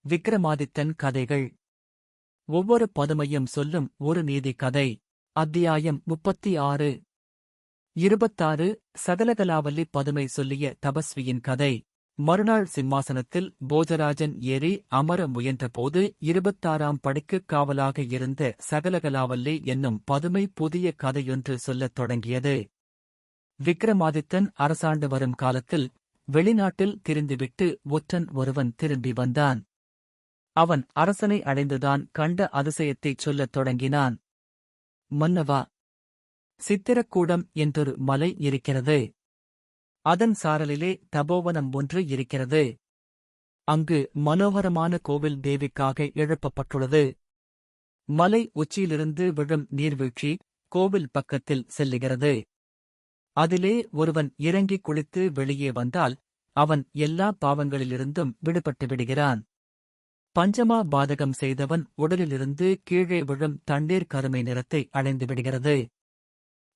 விக்ரமாதித்தன் கதைகள். ஒவ்வொரு பதுமையும் சொல்லும் ஒரு நீதி கதை. அத்தியாயம் 36. 26. சகலகலாவல்லி பதுமை சொல்லிய தபஸ்வியின் கதை. மறுநாள் சிம்மாசனத்தில் போஜராஜன் ஏறி அமர முயன்றபோது 26ஆம் படிக்குக் காவலாக இருந்த சகலகலாவல்லி என்னும் பதுமை புதிய கதையொன்று சொல்லத் தொடங்கியது. விக்ரமாதித்தன் அரசாண்டு வரும் காலத்தில் வெளிநாட்டில் திரிந்துவிட்டு ஒற்றன் ஒருவன் திரும்பி வந்தான். அவன் அரசனை அடைந்துதான் கண்ட அதிசயத்தைச் சொல்லத் தொடங்கினான். மன்னவா, சித்திரக்கூடம் என்றொரு மலை இருக்கிறது. அதன் சாரலிலே தபோவனம் ஒன்று இருக்கிறது. அங்கு மனோகரமான கோவில் தேவிக்காக எழுப்பப்பட்டுள்ளது. மலை உச்சியிலிருந்து விழும் நீர்வீழ்ச்சி கோவில் பக்கத்தில் செல்லுகிறது. அதிலே ஒருவன் இறங்கிக் குளித்து வெளியே வந்தால் அவன் எல்லா பாவங்களிலிருந்தும் விடுபட்டு விடுகிறான். பஞ்சமா பாதகம் செய்தவன் உடலிலிருந்து கீழே விழும் தண்ணீர் கருமை நிறத்தை அடைந்து விடுகிறது.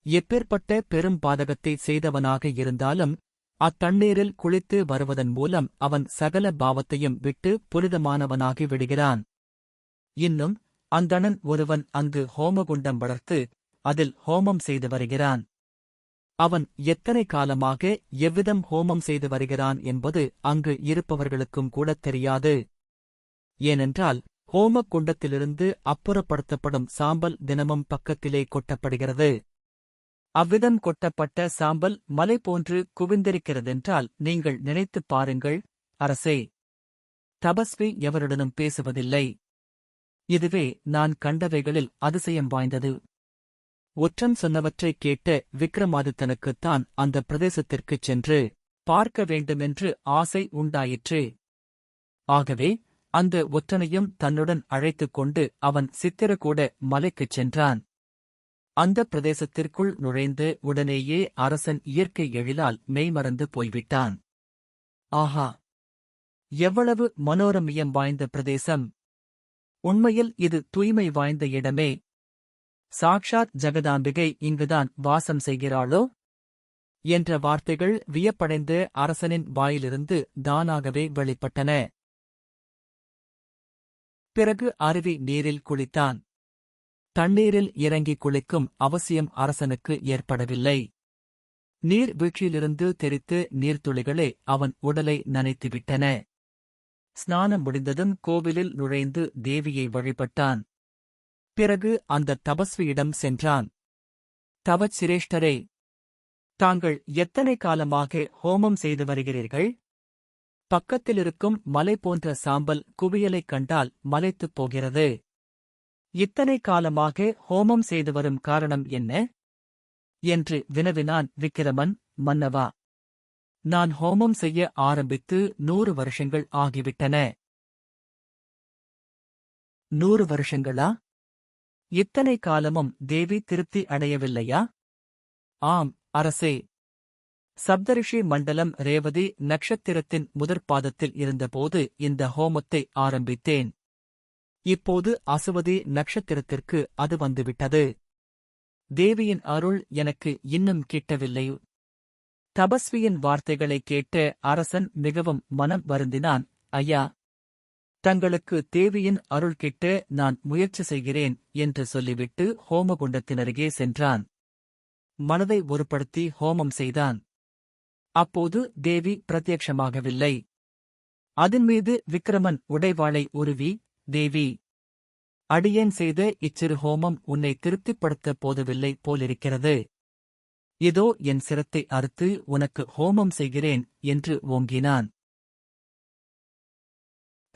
எப்பேற்பட்ட பெரும் பாதகத்தை செய்தவனாக இருந்தாலும் அத்தண்ணீரில் குளித்து வருவதன் மூலம் அவன் சகல பாவத்தையும் விட்டு புனிதமானவனாகி விடுகிறான். இன்னும் அந்தணன் ஒருவன் அங்கு ஹோமகுண்டம் வளர்த்து அதில் ஹோமம் செய்து வருகிறான். அவன் எத்தனை காலமாக எவ்விதம் ஹோமம் செய்து வருகிறான் என்பது அங்கு இருப்பவர்களுக்கும் கூடத் தெரியாது. ஏனென்றால் ஹோமக் குண்டத்திலிருந்து அப்புறப்படுத்தப்படும் சாம்பல் தினமும் பக்கத்திலே கொட்டப்படுகிறது. அவ்விதம் கொட்டப்பட்ட சாம்பல் மலை போன்று குவிந்திருக்கிறதென்றால் நீங்கள் நினைத்துப் பாருங்கள் அரசே. தபஸ்வி எவருடனும் பேசுவதில்லை. இதுவே நான் கண்டவைகளில் அதிசயம் வாய்ந்தது. ஒற்றன் சொன்னவற்றைக் கேட்ட விக்ரமாதித்தனுக்குத்தான் அந்த பிரதேசத்திற்குச் சென்று பார்க்க வேண்டுமென்று ஆசை உண்டாயிற்று. ஆகவே அந்த ஒற்றனையும் தன்னுடன் அழைத்துக் கொண்டு அவன் சித்திரக்கூட மலைக்குச் சென்றான். அந்த பிரதேசத்திற்குள் நுழைந்து உடனேயே அரசன் இயற்கை எழிலால் மெய்மறந்து போய்விட்டான். ஆஹா, எவ்வளவு மனோரமியம் வாய்ந்த பிரதேசம்! உண்மையில் இது தூய்மை வாய்ந்த இடமே. சாக்ஷாத் ஜகதாம்பிகை இங்குதான் வாசம் செய்கிறாளோ என்ற வார்த்தைகள் வியப்படைந்த அரசனின் வாயிலிருந்து தானாகவே வெளிப்பட்டன. பிறகு அருவி நீரில் குளித்தான். தண்ணீரில் இறங்கி குளிக்கும் அவசியம் அரசனுக்கு ஏற்படவில்லை. நீர் வீழ்ச்சியிலிருந்து தெரித்து நீர்த்துளிகளே அவன் உடலை நனைத்துவிட்டன. ஸ்நானம் முடிந்ததும் கோவிலில் நுழைந்து தேவியை வழிபட்டான். பிறகு அந்த தபஸ்வியிடம் சென்றான். தவச்சிரேஷ்டரே, தாங்கள் எத்தனை காலமாக ஹோமம் செய்து வருகிறீர்கள்? பக்கத்திலிருக்கும் மலை போன்ற சாம்பல் குவியலைக் கண்டால் மலைத்துப் போகிறது. இத்தனை காலமாக ஹோமம் செய்து வரும் காரணம் என்ன? என்று வினவினான் விக்கிரமன். மன்னவா, நான் ஹோமம் செய்ய ஆரம்பித்து 100 வருஷங்கள் ஆகிவிட்டன. 100 வருஷங்களா? இத்தனை காலமும் தேவி திருப்தி அடையவில்லையா? ஆம் அரசே. சப்தரிஷி மண்டலம் ரேவதி நக்ஷத்திரத்தின் முதற்பாதத்தில் இருந்தபோது இந்த ஹோமத்தை ஆரம்பித்தேன். இப்போது அசுவதி நக்ஷத்திரத்திற்கு அது வந்துவிட்டது. தேவியின் அருள் எனக்கு இன்னும் கிட்டவில்லை. தபஸ்வியின் வார்த்தைகளைக் கேட்ட அரசன் மிகவும் மனம் வருந்தினான். ஐயா, தங்களுக்கு தேவியின் அருள் கிட்ட நான் முயற்சி செய்கிறேன் என்று சொல்லிவிட்டு ஹோமகுண்டத்தினருகே சென்றான். மனதை ஒருபடுத்தி ஹோமம் செய்தான். அப்போது தேவி பிரத்யட்சமாகவில்லை. அதன்மீது விக்கிரமன் உடைவாளை உருவி, தேவி, அடியேன் செய்த இச்சிறு ஹோமம் உன்னை திருப்திப்படுத்தப் போதவில்லை போலிருக்கிறது. இதோ என் சிரத்தை அறுத்து உனக்கு ஹோமம் செய்கிறேன் என்று ஓங்கினான்.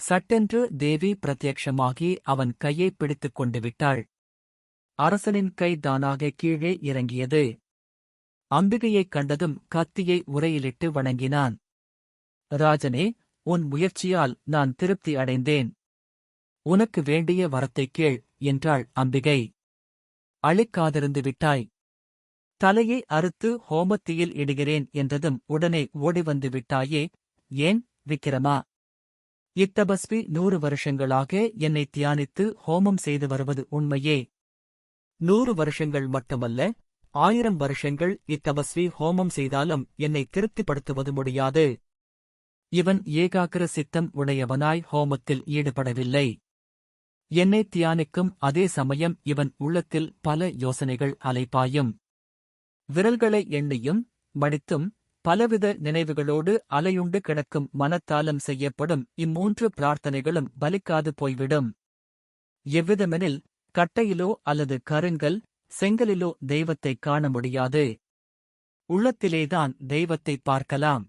சட்டென்று தேவி பிரத்யட்சமாகி அவன் கையைப் பிடித்துக் கொண்டு விட்டாள். அரசனின் கை தானாக கீழே இறங்கியது. அம்பிகையைக் கண்டதும் கத்தியை உரையிலிட்டு வணங்கினான். ராஜனே, உன் முயற்சியால் நான் திருப்தி அடைந்தேன். உனக்கு வேண்டிய வரத்தைக் கேள் என்றாள் அம்பிகை. அளிக்காதிருந்து விட்டாய். தலையை அறுத்து ஹோமத்தீயில் இடுகிறேன் என்றதும் உடனே ஓடிவந்து விட்டாயே, ஏன் விக்கிரமா? இத்தபஸ்வி 100 வருஷங்களாக என்னை தியானித்து ஹோமம் செய்து வருவது உண்மையே. 100 வருஷங்கள் மட்டுமல்ல, 1000 வருஷங்கள் இத்தபஸ்வி ஹோமம் செய்தாலும் என்னை திருப்திப்படுத்துவது முடியாது. இவன் ஏகாக்கிர சித்தம் உடையவனாய் ஹோமத்தில் ஈடுபடவில்லை. என்னை தியானிக்கும் அதே சமயம் இவன் உள்ளத்தில் பல யோசனைகள் அலைபாயும். விரல்களை எண்ணியும் மடித்தும் பலவித நினைவுகளோடு அலையுண்டு கிடக்கும் மனத்தாலம் செய்யப்படும் இம்மூன்று பிரார்த்தனைகளும் பலிக்காது போய்விடும். எவ்விதமெனில் கட்டையிலோ அல்லது கருங்கல் செங்கலிலோ தெய்வத்தைக் காண முடியாது. உள்ளத்திலேதான் தெய்வத்தை பார்க்கலாம்.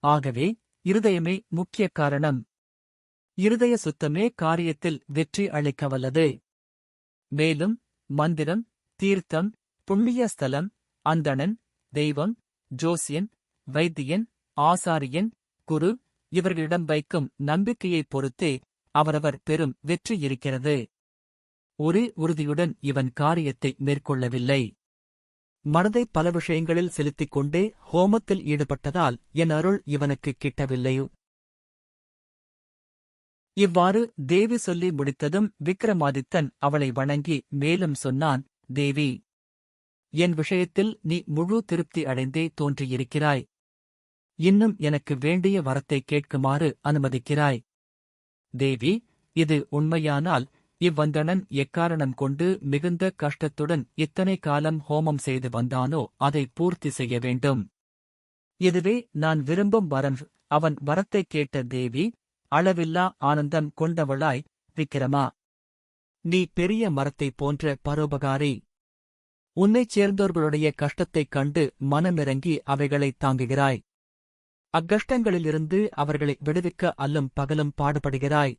ஆகவே இருதயமே முக்கிய காரணம். இருதய சுத்தமே காரியத்தில் வெற்றி அளிக்கவல்லது. மேலும் மந்திரம், தீர்த்தம், புண்ணிய ஸ்தலம், அந்தணன், தெய்வம், ஜோசியன், வைத்தியன், ஆசாரியன், குரு இவர்களிடம் வைக்கும் நம்பிக்கையைப் பொறுத்தே அவரவர் பெரும் வெற்றி இருக்கிறது. ஒரே உறுதியுடன் இவன் காரியத்தை மேற்கொள்ளவில்லை. மனதை பல விஷயங்களில் செலுத்திக் கொண்டே ஹோமத்தில் ஈடுபட்டதால் என் அருள் இவனுக்கு கிட்டவில்லை. இவ்வாறு தேவி சொல்லி முடித்ததும் விக்கிரமாதித்தன் அவளை வணங்கி மேலும் சொன்னான், தேவி, என் விஷயத்தில் நீ முழு திருப்தி அடைந்தே தோன்றியிருக்கிறாய். இன்னும் எனக்கு வேண்டிய வரத்தை கேட்குமாறு அனுமதிக்கிறாய். தேவி, இது உண்மையானால் இவ்வந்தணன் எக்காரணம் கொண்டு மிகுந்த கஷ்டத்துடன் இத்தனை காலம் ஹோமம் செய்து வந்தானோ அதை பூர்த்தி செய்ய வேண்டும். இதுவே நான் விரும்பும் வரம். அவன் வரத்தைக் கேட்ட தேவி அளவில்லா ஆனந்தம் கொண்டவளாய், விக்கிரமா, நீ பெரிய மரத்தைப் போன்ற பரோபகாரி. உன்னைச் சேர்ந்தோர்களுடைய கஷ்டத்தைக் கண்டு மனமிறங்கி அவைகளைத் தாங்குகிறாய். அக்கஷ்டங்களிலிருந்து அவர்களை விடுவிக்க அல்லும் பகலும் பாடுபடுகிறாய்.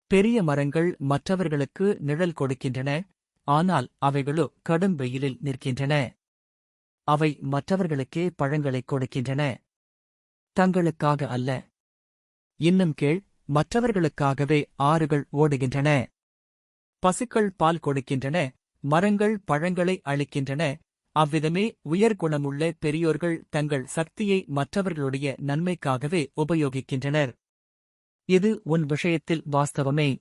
பெரிய மரங்கள் மற்றவர்களுக்கு நிழல் கொடுக்கின்றன, ஆனால் அவைகளோ கடும் வெயிலில் நிற்கின்றன. அவை மற்றவர்களுக்கே பழங்களைக் கொடுக்கின்றன, தங்களுக்காக அல்ல. இன்னும் கேள், மற்றவர்களுக்காகவே ஆறுகள் ஓடுகின்றன. பசுக்கள் பால் கொடுக்கின்றன, மரங்கள் பழங்களை அளிக்கின்றன. அவ்விதமே உயர்குணமுள்ள பெரியோர்கள் தங்கள் சக்தியை மற்றவர்களுடைய நன்மைக்காகவே உபயோகிக்கின்றனர். இது உன் விஷயத்தில் வாஸ்தவமே.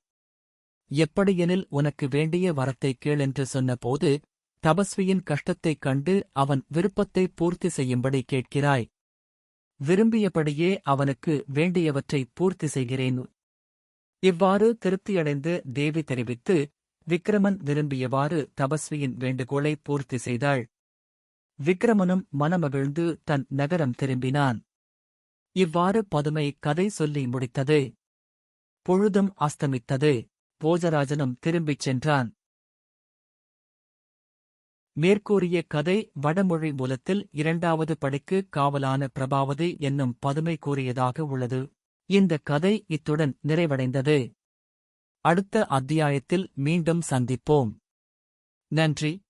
எப்படியெனில் உனக்கு வேண்டிய வரத்தைக் கேளென்று சொன்னபோது தபஸ்வியின் கஷ்டத்தைக் கண்டு அவன் விருப்பத்தை பூர்த்தி செய்யும்படி கேட்கிறாய். விரும்பியபடியே அவனுக்கு வேண்டியவற்றை பூர்த்தி செய்கிறேன். இவ்வாறு திருப்தியடைந்து தேவி தெரிவித்து விக்கிரமன் விரும்பியவாறு தபஸ்வியின் வேண்டுகோளை பூர்த்தி செய்தாள். விக்கிரமனும் மனமகிழ்ந்து தன் நகரம் திரும்பினான். இவ்வாறு பதுமை கதை சொல்லி முடித்தது. பொழுதும் அஸ்தமித்தது. போஜராஜனும் திரும்பிச் சென்றான். மேற்கூறிய கதை வடமொழி மூலத்தில் 2வது படிக்கு காவலான பிரபாவதி என்னும் பதுமை கூறியதாக உள்ளது. இந்த கதை இத்துடன் நிறைவடைந்தது. அடுத்த அத்தியாயத்தில் மீண்டும் சந்திப்போம். நன்றி.